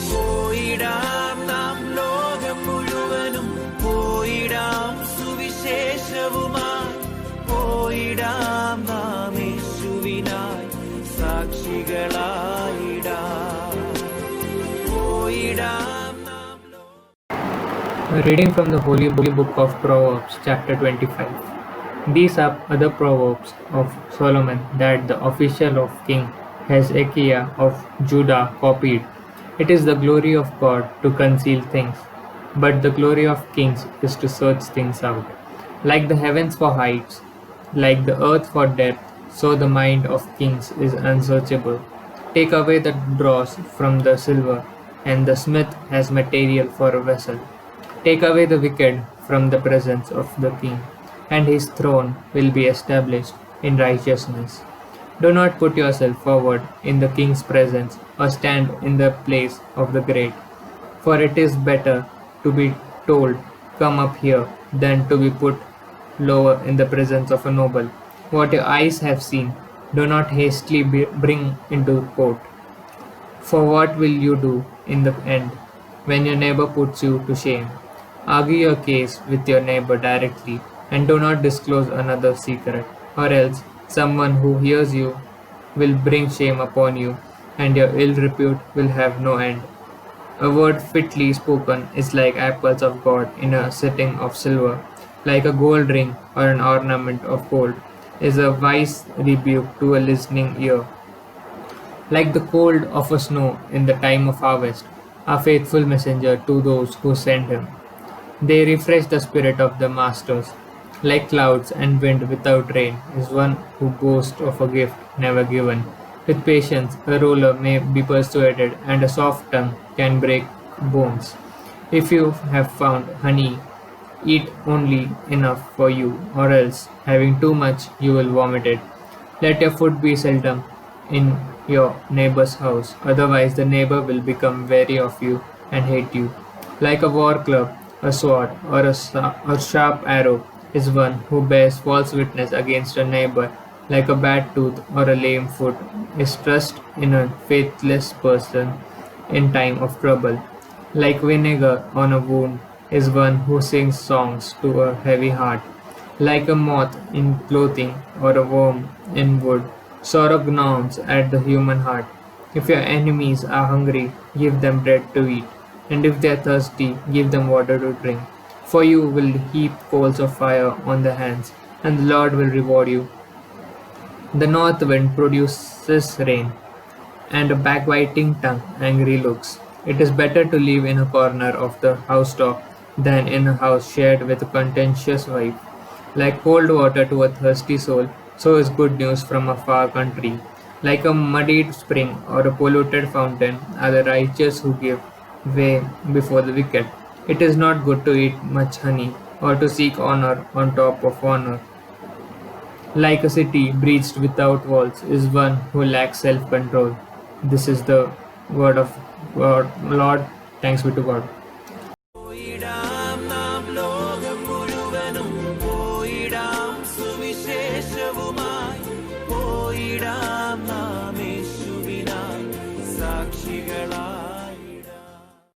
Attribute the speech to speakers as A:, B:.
A: പോയിടാം നാം ലോകം മുഴുവനും, പോയിടാം സുവിശേഷവുമായി, പോയിടാം നാം യേശുവിനായി സാക്ഷികളായിടാം. പോയിടാം നാം.
B: A reading from the Holy Book of Proverbs, chapter 25. These are other proverbs of Solomon that the official of King Hezekiah of Judah copied. It is the glory of God to conceal things, but the glory of kings is to search things out. Like the heavens for heights, like the earth for depth, so the mind of kings is unsearchable. Take away the dross from the silver, and the smith has material for a vessel. Take away the wicked from the presence of the king, and his throne will be established in righteousness. Do not put yourself forward in the king's presence, or stand in the place of the great. For it is better to be told, "Come up here," than to be put lower in the presence of a noble. What your eyes have seen, do not hastily bring into court. For what will you do in the end, when your neighbor puts you to shame? Argue your case with your neighbor directly, and do not disclose another's secret, or else someone who hears you will bring shame upon you, and your ill repute will have no end. A word fitly spoken is like apples of God in a setting of silver, like a gold ring or an ornament of gold is a wise rebuke to a listening ear. Like the cold of a snow in the time of harvest, a faithful messenger to those who send him. They refresh the spirit of the masters. Like clouds and wind without rain is one who boasts of a gift never given. With patience, a ruler may be persuaded, and a soft tongue can break bones. If you have found honey, eat only enough for you, or else, having too much, you will vomit it. Let your food be seldom in your neighbor's house, otherwise the neighbor will become weary of you and hate you. Like a war club, a sword, or a sharp arrow is one who bears false witness against a neighbor. Like a bad tooth or a lame foot is trust in a faithless person in time of trouble. Like vinegar on a wound is one who sings songs to a heavy heart. Like a moth in clothing or a worm in wood, sorrow gnaws at the human heart. If your enemies are hungry, give them bread to eat, and if they are thirsty, give them water to drink. For you will heap coals of fire on their hands, and the Lord will reward you. The north wind produces rain, and a backbiting tongue angry looks. It is better to live in a corner of the housetop than in a house shared with a contentious wife. Like cold water to a thirsty soul, so is good news from a far country. Like a muddied spring or a polluted fountain are the righteous who give way before the wicked. It is not good to eat much honey, or to seek honor on top of honor. Like a city breached without walls is one who lacks self-control. This is the word of God. Lord, thanks be to God.